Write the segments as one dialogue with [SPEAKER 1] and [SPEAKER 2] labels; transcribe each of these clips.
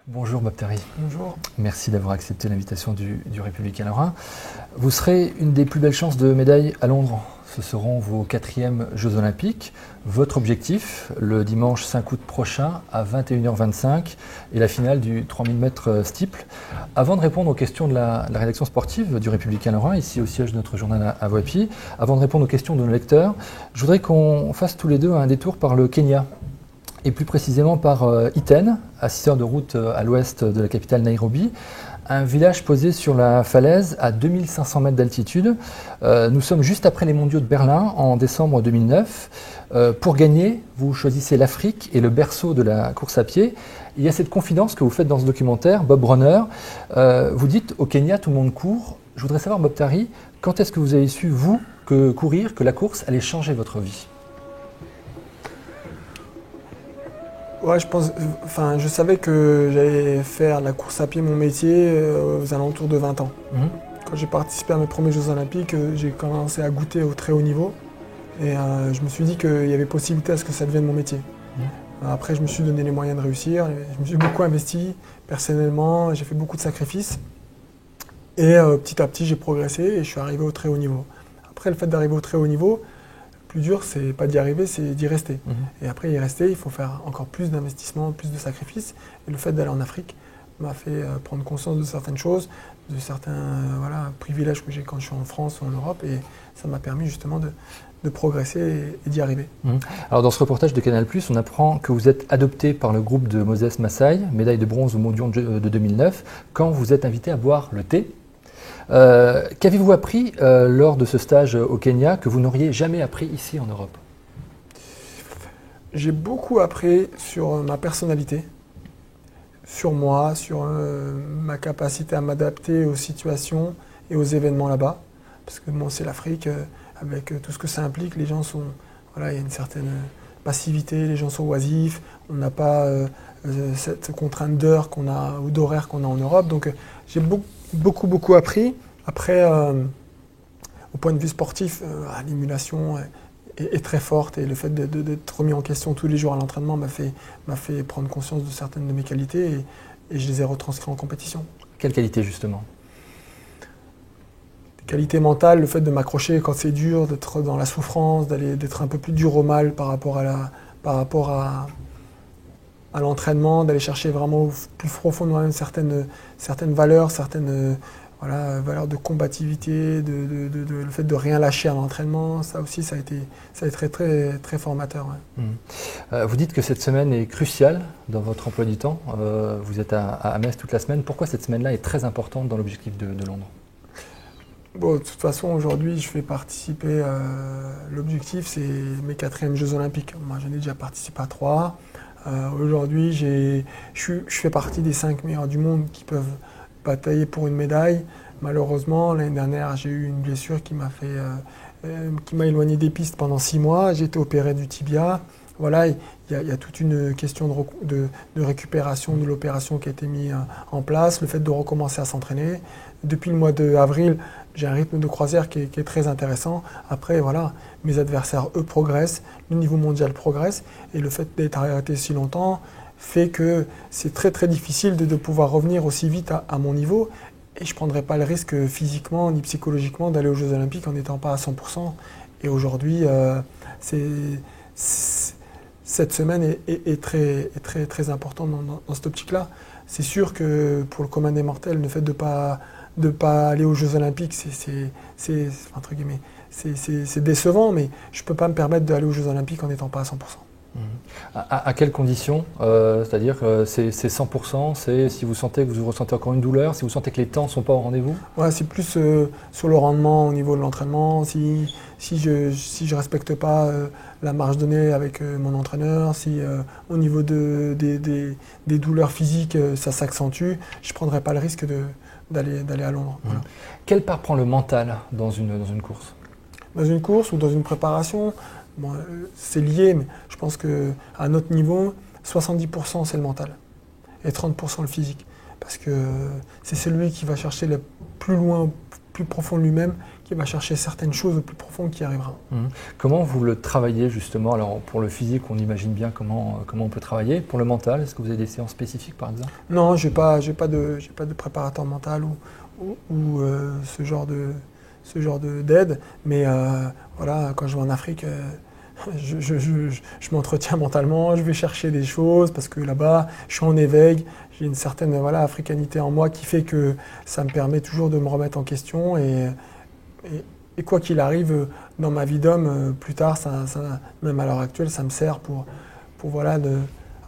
[SPEAKER 1] Bonjour Bob Terry.
[SPEAKER 2] Bonjour.
[SPEAKER 1] Merci d'avoir accepté l'invitation du Républicain Lorrain. Vous serez une des plus belles chances de médaille à Londres. Ce seront vos 4e Jeux Olympiques. Votre objectif, le dimanche 5 août prochain à 21h25 et la finale du 3000 mètres steeple. Avant de répondre aux questions de la rédaction sportive du Républicain Lorrain, ici au siège de notre journal à Voipy, avant de répondre aux questions de nos lecteurs, je voudrais qu'on fasse tous les deux un détour par le Kenya. Et plus précisément par Iten, à 6 heures de route à l'ouest de la capitale Nairobi, un village posé sur la falaise à 2500 mètres d'altitude. Nous sommes juste après les mondiaux de Berlin en décembre 2009. Pour gagner, vous choisissez l'Afrique et le berceau de la course à pied. Il y a cette confidence que vous faites dans ce documentaire, Bob Runner. Vous dites au Kenya, tout le monde court. Je voudrais savoir, Bob Terry, quand est-ce que vous avez su, vous, que la course allait changer votre vie ?
[SPEAKER 2] Ouais, je savais que j'allais faire la course à pied mon métier aux alentours de 20 ans. Quand j'ai participé à mes premiers Jeux Olympiques, j'ai commencé à goûter au très haut niveau. Et je me suis dit qu'il y avait possibilité à ce que ça devienne mon métier. Après, je me suis donné les moyens de réussir. Je me suis beaucoup investi personnellement, j'ai fait beaucoup de sacrifices. Et petit à petit, j'ai progressé et je suis arrivé au très haut niveau. Après, le fait d'arriver au très haut niveau, le plus dur, c'est pas d'y arriver, c'est d'y rester. Et après y rester, il faut faire encore plus d'investissements, plus de sacrifices. Et le fait d'aller en Afrique m'a fait prendre conscience de certaines choses, de certains privilèges que j'ai quand je suis en France ou en Europe. Et ça m'a permis justement de progresser et d'y arriver.
[SPEAKER 1] Alors dans ce reportage de Canal+, on apprend que vous êtes adopté par le groupe de Moses Masai, médaille de bronze aux mondiaux de 2009, quand vous êtes invité à boire le thé. Qu'avez-vous appris lors de ce stage au Kenya que vous n'auriez jamais appris ici en Europe ?
[SPEAKER 2] J'ai beaucoup appris sur ma personnalité, sur moi, sur ma capacité à m'adapter aux situations et aux événements là-bas. Parce que bon, c'est l'Afrique, avec tout ce que ça implique, les gens sont... Voilà, il y a une certaine passivité, les gens sont oisifs, on n'a pas cette contrainte d'heure qu'on a, ou d'horaire qu'on a en Europe. Donc j'ai beaucoup appris. Après, au point de vue sportif, l'émulation est très forte et le fait d'être remis en question tous les jours à l'entraînement m'a fait prendre conscience de certaines de mes qualités et je les ai retranscrites en compétition.
[SPEAKER 1] Quelle qualité justement ?
[SPEAKER 2] Des qualités mentales, le fait de m'accrocher quand c'est dur, d'être dans la souffrance, d'être un peu plus dur au mal par rapport à l'entraînement, d'aller chercher vraiment plus profondément certaines valeurs, certaines valeurs de combativité, le fait de rien lâcher à l'entraînement. Ça aussi, ça a été très, très formateur. Ouais.
[SPEAKER 1] Vous dites que cette semaine est cruciale dans votre emploi du temps. Vous êtes à Metz toute la semaine. Pourquoi cette semaine-là est très importante dans l'objectif de Londres ?
[SPEAKER 2] Bon, de toute façon, aujourd'hui, je fais participer. L'objectif, c'est mes 4e Jeux Olympiques. Moi, j'en ai déjà participé à 3. Aujourd'hui, je fais partie des 5 meilleurs du monde qui peuvent batailler pour une médaille. Malheureusement, l'année dernière, j'ai eu une blessure qui m'a éloigné des pistes pendant 6 mois. J'ai été opéré du tibia. Voilà, il y a toute une question de récupération de l'opération qui a été mise en place, le fait de recommencer à s'entraîner. Depuis le mois d'avril, j'ai un rythme de croisière qui est très intéressant. Après, voilà, mes adversaires, eux, progressent, le niveau mondial progresse, et le fait d'être arrêté si longtemps fait que c'est très très difficile de pouvoir revenir aussi vite à mon niveau. Et je ne prendrai pas le risque physiquement ni psychologiquement d'aller aux Jeux Olympiques en n'étant pas à 100%. Et aujourd'hui, cette semaine est très, très, très importante dans cette optique-là. C'est sûr que pour le commun des mortels, le fait de pas aller aux Jeux Olympiques, c'est entre guillemets, c'est décevant, mais je ne peux pas me permettre d'aller aux Jeux Olympiques en n'étant pas à 100%.
[SPEAKER 1] À quelles conditions C'est-à-dire que c'est 100%, c'est si vous sentez que vous ressentez encore une douleur, si vous sentez que les temps ne sont pas au rendez-vous ?
[SPEAKER 2] Ouais, c'est plus sur le rendement au niveau de l'entraînement, si je respecte pas la marge donnée avec mon entraîneur, si au niveau des douleurs physiques ça s'accentue, je ne prendrai pas le risque d'aller à Londres. Voilà.
[SPEAKER 1] Quelle part prend le mental dans une course ?
[SPEAKER 2] Dans une course ou dans une préparation, bon, c'est lié, mais je pense qu'à notre niveau, 70% c'est le mental et 30% le physique. Parce que c'est celui qui va chercher le plus loin, plus profond de lui-même, qui va chercher certaines choses au plus profond qui arrivera.
[SPEAKER 1] Comment vous le travaillez justement? Alors pour le physique, on imagine bien comment on peut travailler. Pour le mental, est-ce que vous avez des séances spécifiques par exemple?
[SPEAKER 2] Non, j'ai pas de préparateur mental ou ce genre d'aide. Mais voilà, quand je vais en Afrique, je m'entretiens mentalement, je vais chercher des choses parce que là-bas, je suis en éveil. J'ai une certaine africanité en moi qui fait que ça me permet toujours de me remettre en question. Et quoi qu'il arrive dans ma vie d'homme, plus tard, même à l'heure actuelle, ça me sert pour voilà,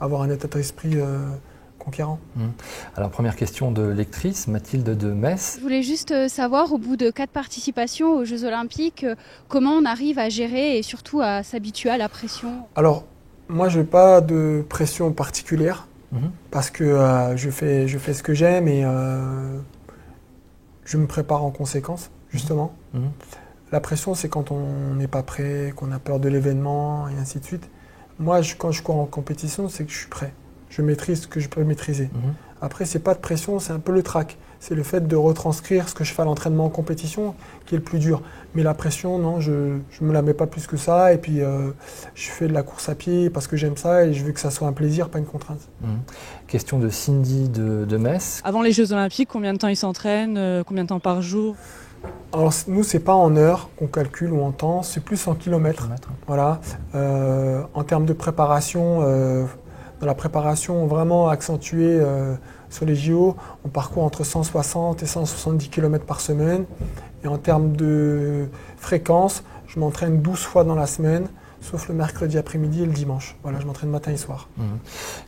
[SPEAKER 2] avoir un état d'esprit conquérant.
[SPEAKER 1] Alors première question de lectrice, Mathilde de Metz.
[SPEAKER 3] Je voulais juste savoir, au bout de 4 participations aux Jeux Olympiques, comment on arrive à gérer et surtout à s'habituer à la pression?
[SPEAKER 2] Alors, moi, je n'ai pas de pression particulière parce que je fais ce que j'aime et je me prépare en conséquence, justement. La pression, c'est quand on n'est pas prêt, qu'on a peur de l'événement et ainsi de suite. Moi, quand je cours en compétition, c'est que je suis prêt. Je maîtrise ce que je peux maîtriser. Après, c'est pas de pression, c'est un peu le trac. C'est le fait de retranscrire ce que je fais à l'entraînement en compétition qui est le plus dur. Mais la pression, non, je ne me la mets pas plus que ça. Et puis, je fais de la course à pied parce que j'aime ça et je veux que ça soit un plaisir, pas une contrainte.
[SPEAKER 1] Question de Cindy de Metz.
[SPEAKER 4] Avant les Jeux Olympiques, combien de temps ils s'entraînent? Combien de temps par jour?
[SPEAKER 2] Alors, nous, c'est pas en heures qu'on calcule ou en temps, c'est plus en kilomètres. Voilà. En termes de préparation, dans la préparation vraiment accentuée sur les JO, on parcourt entre 160 et 170 km par semaine. Et en termes de fréquence, je m'entraîne 12 fois dans la semaine, sauf le mercredi après-midi et le dimanche. Voilà, je m'entraîne matin et soir.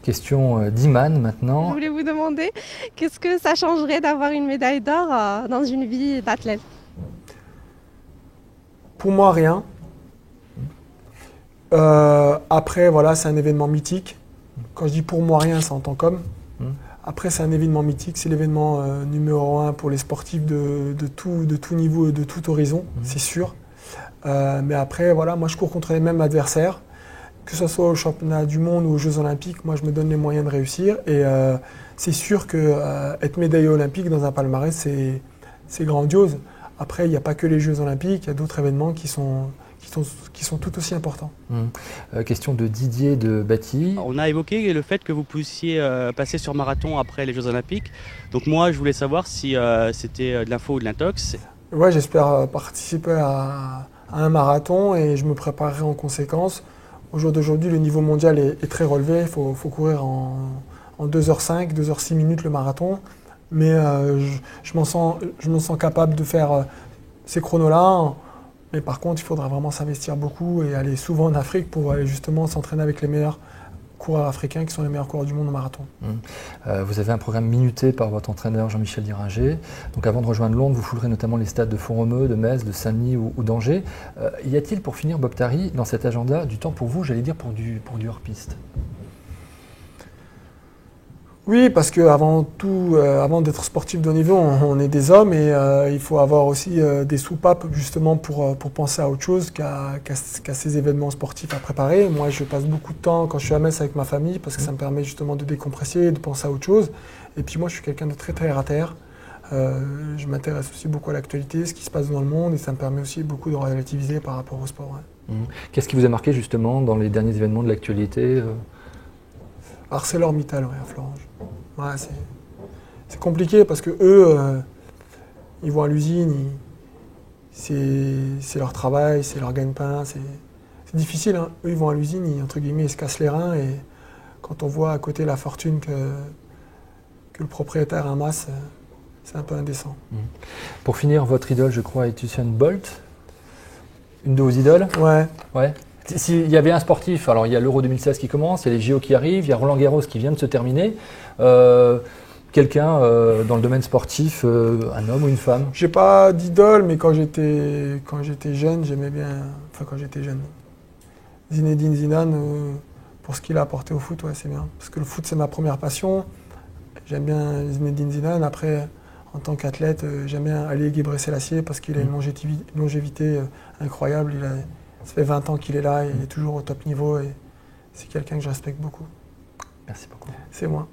[SPEAKER 1] Question d'Iman maintenant.
[SPEAKER 5] Je voulais vous demander, qu'est-ce que ça changerait d'avoir une médaille d'or dans une vie d'athlète?
[SPEAKER 2] Pour moi, rien. Après, voilà, c'est un événement mythique. Quand je dis pour moi rien, c'est en tant qu'homme. Après, c'est un événement mythique, c'est l'événement numéro 1 pour les sportifs de tout niveau et de tout horizon, c'est sûr. Mais après, voilà, moi je cours contre les mêmes adversaires, que ce soit au championnat du monde ou aux Jeux Olympiques, moi je me donne les moyens de réussir. Et c'est sûr que être médaillé olympique dans un palmarès, c'est grandiose. Après, il n'y a pas que les Jeux Olympiques, il y a d'autres événements qui sont tout aussi importants.
[SPEAKER 1] Question de Didier de Bâti.
[SPEAKER 6] On a évoqué le fait que vous puissiez passer sur marathon après les Jeux Olympiques. Donc moi, je voulais savoir si c'était de l'info ou de l'intox.
[SPEAKER 2] Ouais, j'espère participer à un marathon et je me préparerai en conséquence. Au jour d'aujourd'hui, le niveau mondial est très relevé. Il faut courir en 2h05, 2h06 minutes le marathon. Mais je m'en sens capable de faire ces chronos-là. Mais par contre, il faudra vraiment s'investir beaucoup et aller souvent en Afrique pour aller justement s'entraîner avec les meilleurs coureurs africains qui sont les meilleurs coureurs du monde au marathon.
[SPEAKER 1] Vous avez un programme minuté par votre entraîneur Jean-Michel Diringer. Donc avant de rejoindre Londres, vous foulerez notamment les stades de Font-Romeu, de Metz, de Saint-Denis ou d'Angers. Y a-t-il, pour finir, Bob Tari, dans cet agenda, du temps pour vous, j'allais dire pour du hors-piste?
[SPEAKER 2] Oui, parce qu'avant tout, avant d'être sportif de haut niveau, on est des hommes et il faut avoir aussi des soupapes justement pour penser à autre chose qu'à ces événements sportifs à préparer. Moi, je passe beaucoup de temps quand je suis à Metz avec ma famille parce que ça me permet justement de décompresser, de penser à autre chose. Et puis moi, je suis quelqu'un de très terre à terre. Je m'intéresse aussi beaucoup à l'actualité, ce qui se passe dans le monde et ça me permet aussi beaucoup de relativiser par rapport au sport.
[SPEAKER 1] Qu'est-ce qui vous a marqué justement dans les derniers événements de l'actualité?
[SPEAKER 2] ArcelorMittal, à Florange. Ouais, c'est compliqué parce que eux, ils vont à l'usine, c'est leur travail, c'est leur gagne-pain, c'est difficile. Hein. Eux, ils vont à l'usine, entre guillemets, ils se cassent les reins et quand on voit à côté la fortune que le propriétaire amasse, c'est un peu indécent.
[SPEAKER 1] Pour finir, votre idole, je crois, est Usain Bolt. Une de vos idoles? Ouais. S'il y avait un sportif, alors il y a l'Euro 2016 qui commence, il y a les JO qui arrivent, il y a Roland Garros qui vient de se terminer. Quelqu'un dans le domaine sportif, un homme ou une femme?
[SPEAKER 2] J'ai pas d'idole, mais quand j'étais jeune, j'aimais bien. Enfin, quand j'étais jeune. Zinedine Zidane, pour ce qu'il a apporté au foot, ouais, c'est bien. Parce que le foot, c'est ma première passion. J'aime bien Zinedine Zidane. Après, en tant qu'athlète, j'aime bien Haile Gebrselassie parce qu'il a une longévité incroyable. Ça fait 20 ans qu'il est là, il est toujours au top niveau et c'est quelqu'un que je respecte beaucoup.
[SPEAKER 1] Merci beaucoup.
[SPEAKER 2] C'est moi.